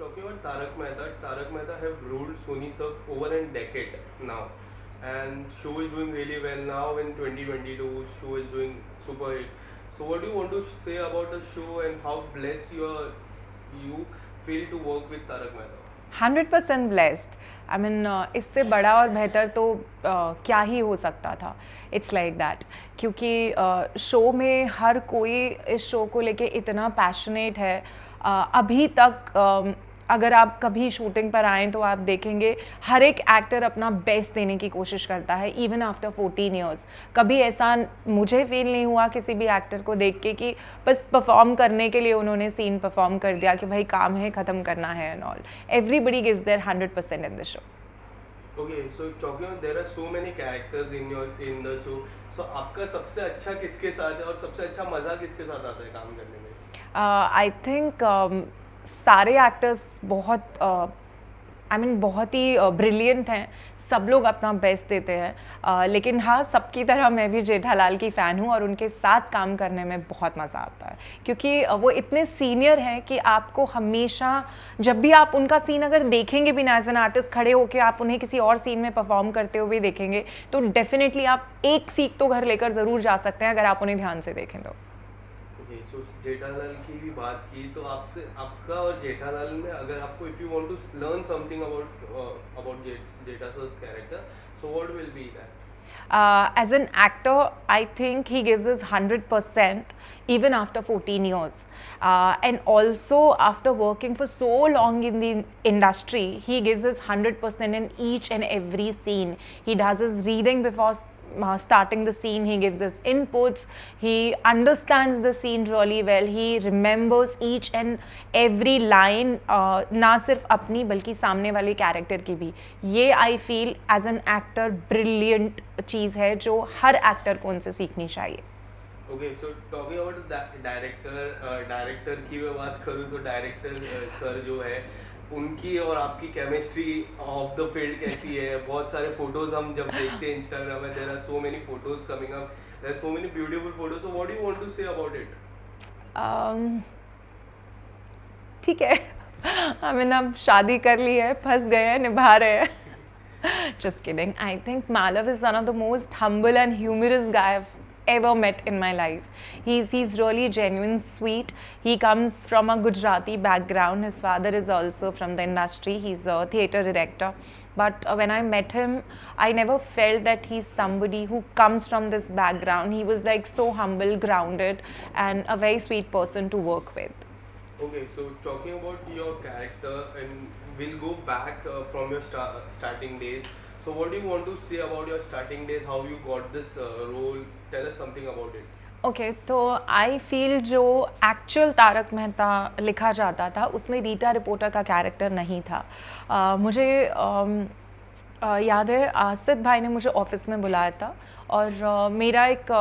talking about Tarak Mehta have ruled Sony Sub over a decade now, and show is doing really well now in 2022. Show is doing super hit. So, what do you want to say about the show and how blessed you feel to work with Tarak Mehta? 100% blessed. I mean इससे बड़ा और बेहतर तो क्या ही हो सकता था. It's like that, क्योंकि शो में हर कोई इस शो को लेके इतना पैशनेट है. अभी तक अगर आप कभी शूटिंग पर आएँ तो आप देखेंगे हर एक एक्टर अपना बेस्ट देने की कोशिश करता है, इवन आफ्टर 14 ईयर्स. कभी ऐसा मुझे फील नहीं हुआ किसी भी एक्टर को देख के कि बस परफॉर्म करने के लिए उन्होंने सीन परफॉर्म कर दिया कि भाई काम है, ख़त्म करना है and all. Everybody gives there 100% in the show. Okay, so talking about there are so many characters in the show. So आपका सबसे अच्छा किसके साथ है और सबसे अच्छा मज़ा किसके साथ आता है काम करने में? आई थिंक सारे एक्टर्स बहुत बहुत ही ब्रिलियंट हैं. सब लोग अपना बेस्ट देते हैं. लेकिन हाँ, सबकी तरह मैं भी जेठालाल की फ़ैन हूँ और उनके साथ काम करने में बहुत मज़ा आता है, क्योंकि वो इतने सीनियर हैं कि आपको हमेशा जब भी आप उनका सीन अगर देखेंगे भी ना एज एन आर्टिस्ट, खड़े होकर आप उन्हें किसी और सीन में परफॉर्म करते हुए देखेंगे तो डेफिनेटली आप एक सीख तो घर लेकर ज़रूर जा सकते हैं अगर आप उन्हें ध्यान से देखें तो. सो जेठालाल की भी बात की तो आपसे आपका और जेठालाल में अगर आपको if you want to learn something about Jetha sir's character, so what will be that? As an actor, I think he gives his 100% even after 14 years. And also after working for so long in the industry, he gives his 100% in each and every scene. He does his reading before starting the scene. He gives his inputs. He understands the scene really well. He remembers each and every line, ना सिर्फ अपनी बल्कि सामने वाले character की भी. ये I feel as an actor brilliant चीज़ है जो हर एक्टर को उनसे सीखनी चाहिए. Okay, so talking about director की मैं बात करूँ तो डायरेक्टर सर जो है उनकी और आपकी केमिस्ट्री ऑफ द फील्ड कैसी है? बहुत सारे फोटोज हम जब देखते हैं इंस्टाग्राम में, there are so many photos coming up, there are so many beautiful photos. So what do you want to say about it? ठीक है. अब शादी कर ली है, फंस गए हैं, निभा रहे हैं. Just kidding. I think Malav is one of the most humble and humorous guy I've ever met in my life. He's really genuine, sweet. He comes from a Gujarati background. His father is also from the industry. He's a theatre director. But when I met him, I never felt that he's somebody who comes from this background. He was like so humble, grounded, and a very sweet person to work with. Okay, so talking about your character, and we'll go back from your starting days. So what do you want to say about your starting days? How you got this role? Tell us something about it. Okay, तो I feel जो actual Tarak Mehta लिखा जाता था उसमें Rita reporter का character नहीं था. मुझे याद है आसिफ भाई ने मुझे ऑफिस में बुलाया था और मेरा एक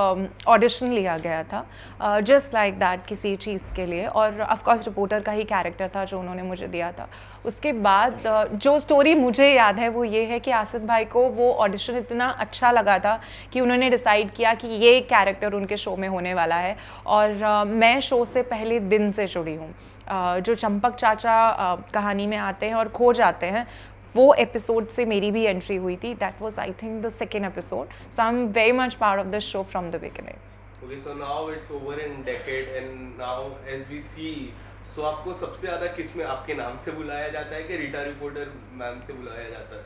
ऑडिशन लिया गया था जस्ट लाइक दैट किसी चीज़ के लिए, और ऑफ कोर्स रिपोर्टर का ही कैरेक्टर था जो उन्होंने मुझे दिया था. उसके बाद जो स्टोरी मुझे याद है वो ये है कि आसिफ भाई को वो ऑडिशन इतना अच्छा लगा था कि उन्होंने डिसाइड किया कि ये कैरेक्टर उनके शो में होने वाला है. और मैं शो से पहले दिन से जुड़ी हूँ. जो चंपक चाचा कहानी में आते हैं और खो जाते हैं, वो एपिसोड से मेरी भी एंट्री हुई थी. That was I think the second episode. So I am very much part of the show from the beginning. Okay, so now it's over in decade and now as we see, so आपको सबसे ज़्यादा किस में आपके नाम से बुलाया जाता है कि रीटा रिपोर्टर मैम से बुलाया जाता है?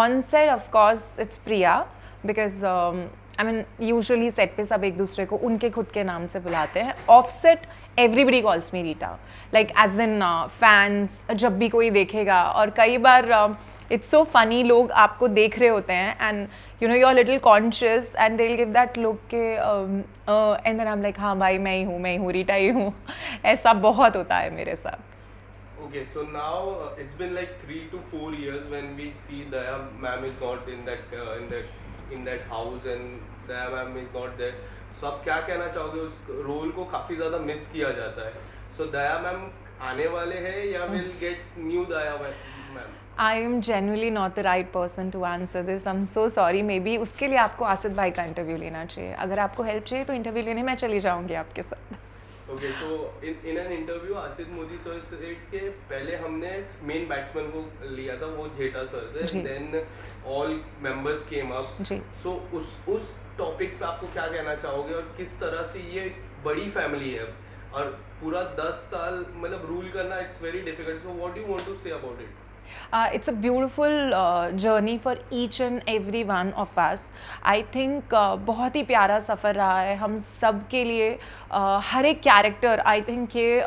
On set of course it's Priya, because usually set पे सब एक दूसरे को उनके खुद के नाम से बुलाते हैं. Off set everybody calls me Rita, like as in fans जब भी कोई देखेगा. और कई बार इट्स सो फनी, लोग आपको देख रहे होते हैं and you know you are little conscious and they will give that look के and then I am like हाँ भाई मैं ही हूँ रीटा ही हूँ. ऐसा बहुत होता है मेरे साथ. Okay, so now it's been like 3 to 4 years when we see Daya ma'am is not in that house and Daya ma'am is not there. So आप क्या कहना चाहोगे? उस रोल को काफ़ी ज़्यादा मिस किया जाता है. So Daya ma'am आने वाले हैं या will get new Daya ma'am? I am genuinely not the right person to answer this. I'm so sorry. Maybe उसके लिए आपको आसिफ भाई का इंटरव्यू लेना चाहिए. अगर आपको हेल्प चाहिए तो इंटरव्यू लेने मैं चली जाऊँगी आपके साथ. Okay so in an interview Asif Modi sir said के पहले हमने मेन बैट्समैन को लिया था, वो जेठा सर थे, जी। Then all members came up. जी। सो उस टॉपिक पे आपको क्या कहना चाहोगे और किस तरह से ये एक बड़ी फैमिली है और पूरा 10 साल मतलब रूल करना it's very difficult, so what do you want to say about it? It's a beautiful journey for each and every one of us. I think बहुत ही प्यारा सफ़र रहा है हम सब के लिए। हर एक कैरेक्टर आई थिंक ये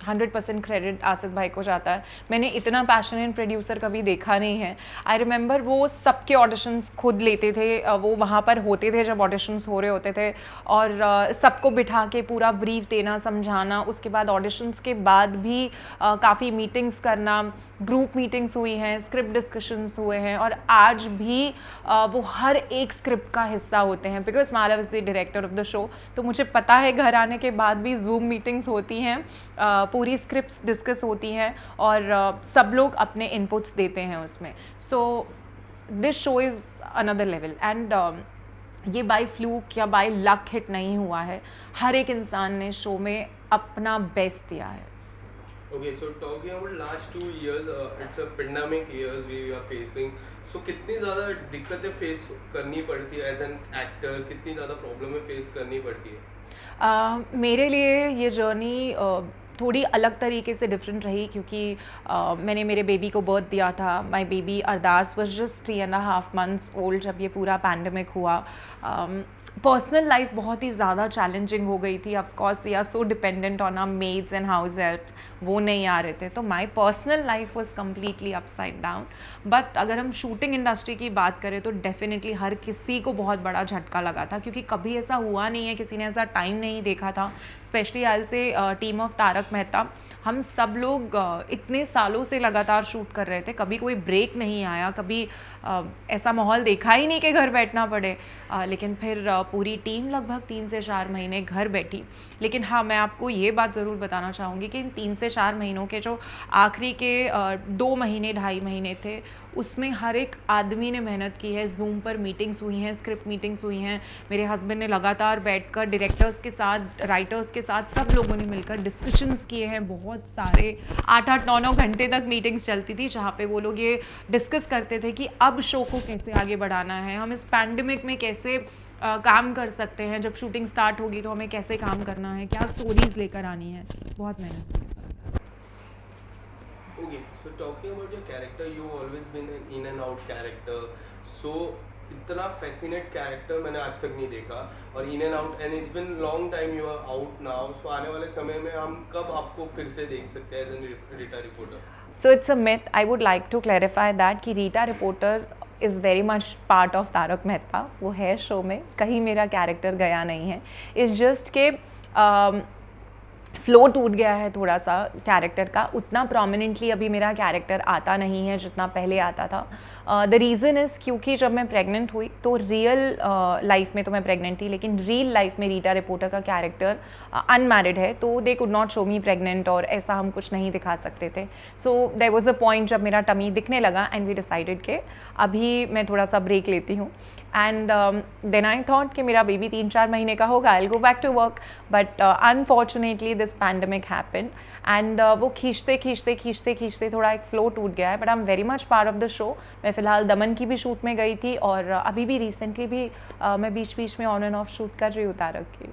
100% क्रेडिट आसिफ भाई को जाता है। मैंने इतना पैशनेट प्रोड्यूसर कभी देखा नहीं है। आई रिमेंबर वो सबके ऑडिशंस खुद लेते थे, वो वहाँ पर होते थे जब ऑडिशंस हो रहे होते थे और सबको बिठा के पूरा ब्रीफ देना, समझाना, उसके बाद ऑडिशंस के बाद भी काफ़ी मीटिंग्स करना, ग्रुप मीटिंग्स हुई हैं, स्क्रिप्ट डिस्कशंस हुए हैं और आज भी वो हर एक स्क्रिप्ट का हिस्सा होते हैं because Malav is the director of the show. तो मुझे पता है घर आने के बाद भी जूम मीटिंग्स होती हैं, पूरी स्क्रिप्ट्स डिस्कस होती हैं और सब लोग अपने इनपुट्स देते हैं उसमें। So this show is another level and ये बाय फ्लूक या बाय लक हिट नहीं हुआ है। हर एक इंसान ने शो में अपना बेस्ट दिया है। Okay, so talking about last 2 years, it's a pandemic years we are facing. So कितनी ज़्यादा दिक्कतें फेस करनी पड़ती है एज एन एक्टर, कितनी ज़्यादा प्रॉब्लमें फेस करनी पड़ती है? मेरे लिए ये जर्नी थोड़ी अलग तरीके से डिफरेंट रही क्योंकि मैंने मेरे बेबी को बर्थ दिया था। My baby Ardas was just 3.5 months old जब ये पूरा पैंडमिक हुआ। पर्सनल लाइफ बहुत ही ज़्यादा चैलेंजिंग हो गई थी। Of course we are so dependent on our maids and house helps, वो नहीं आ रहे थे, तो my personal life was completely upside down. But अगर हम शूटिंग इंडस्ट्री की बात करें तो डेफिनेटली हर किसी को बहुत बड़ा झटका लगा था क्योंकि कभी ऐसा हुआ नहीं है, किसी ने ऐसा टाइम नहीं देखा था। स्पेशली आई से टीम ऑफ तारक मेहता, हम सब लोग इतने सालों से लगातार शूट कर रहे थे, कभी कोई ब्रेक नहीं आया, कभी ऐसा माहौल देखा ही नहीं कि घर बैठना पड़े। लेकिन फिर पूरी टीम लगभग 3 से 4 महीने घर बैठी। लेकिन हाँ, मैं आपको ये बात ज़रूर बताना चाहूँगी कि इन 3 से 4 महीनों के जो आखिरी के 2 महीने 2.5 महीने थे, उसमें हर एक आदमी ने मेहनत की है। जूम पर मीटिंग्स हुई हैं, स्क्रिप्ट मीटिंग्स हुई हैं। मेरे हस्बैंड ने लगातार बैठकर डायरेक्टर्स के साथ, राइटर्स के साथ, सब लोगों ने मिलकर डिस्कशंस किए हैं। बहुत सारे 8-8, 9-9 घंटे तक मीटिंग्स चलती थी जहाँ पे वो लोग ये डिस्कस करते थे कि अब शो को कैसे आगे बढ़ाना है, हम इस पैंडमिक में कैसे काम कर सकते हैं, जब शूटिंग स्टार्ट होगी तो हमें कैसे काम करना है, क्या स्टोरीज लेकर आनी है। बहुत मेहनत की। Okay, so talking about your character, you've always been an in and out character. So इतना फैसिनेट कैरेक्टर मैंने आज तक नहीं देखा और in and out, and it's been long time you are out now. So आने वाले समय में हम कब आपको फिर से देख सकते हैं as an Rita reporter? So it's a myth. I would like to clarify that कि Rita reporter is very much part of Tarak Mehta. वो है शो में, कहीं मेरा कैरेक्टर गया नहीं है। इट्स जस्ट के फ्लो टूट गया है थोड़ा सा कैरेक्टर का, उतना प्रोमिनेंटली अभी मेरा कैरेक्टर आता नहीं है जितना पहले आता था। द रीज़न इज़ क्योंकि जब मैं प्रेग्नेंट हुई तो रियल लाइफ में तो मैं प्रेग्नेंट थी, लेकिन रियल लाइफ में रीटा रिपोर्टर का कैरेक्टर अनमैरिड है, तो they could not show me pregnant और ऐसा हम कुछ नहीं दिखा सकते थे। So there was a point जब मेरा टमी दिखने लगा एंड वी डिसाइडेड कि अभी मैं थोड़ा सा ब्रेक लेती हूँ। एंड देन आई थॉट कि मेरा बेबी 3-4 महीने का होगा, I will go back to work. But unfortunately this pandemic happened and वो खींचते थोड़ा एक फ्लो टूट गया है। But I am very much part of the show. मैं फ़िलहाल दमन की भी शूट में गई थी और अभी भी रिसेंटली भी मैं बीच में ऑन एंड ऑफ शूट कर रही हूँ तारक की।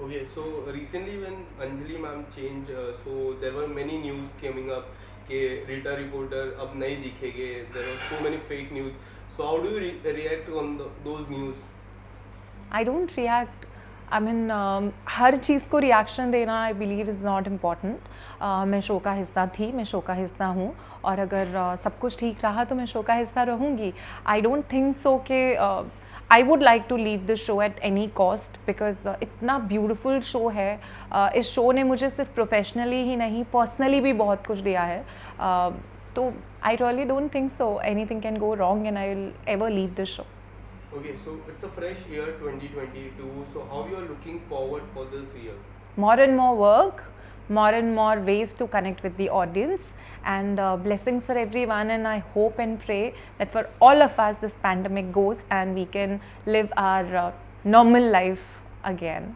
Okay, so recently when Anjali ma'am changed, so there were many news coming up कि रीटा रिपोर्टर अब नहीं दिखेंगे, there were so many fake news. So how do you react on those news? I don't react. I mean, हर चीज़ को reaction देना I believe is not important. मैं show का हिस्सा थी, मैं शो का हिस्सा हूँ और अगर सब कुछ ठीक रहा तो मैं शो का हिस्सा रहूँगी। आई डोंट थिंक सो कि I would like to leave the show at any cost because इतना ब्यूटिफुल शो है। इस शो ने मुझे सिर्फ प्रोफेशनली ही नहीं, पर्सनली भी बहुत कुछ दिया है। तो I really don't think so anything can go wrong and I will ever leave the show. Okay, so it's a fresh year 2022. So how you are looking forward for this year? More and more work, more and more ways to connect with the audience, and blessings for everyone. And I hope and pray that for all of us this pandemic goes and we can live our normal life again.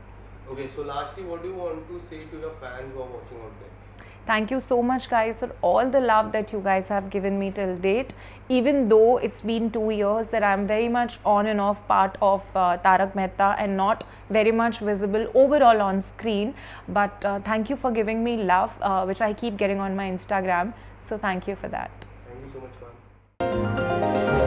Okay, so lastly, what do you want to say to your fans who are watching out there? Thank you so much, guys, for all the love that you guys have given me till date. Even though it's been 2 years that I'm very much on and off part of Tarak Mehta and not very much visible overall on screen. But thank you for giving me love, which I keep getting on my Instagram. So thank you for that. Thank you so much, ma'am.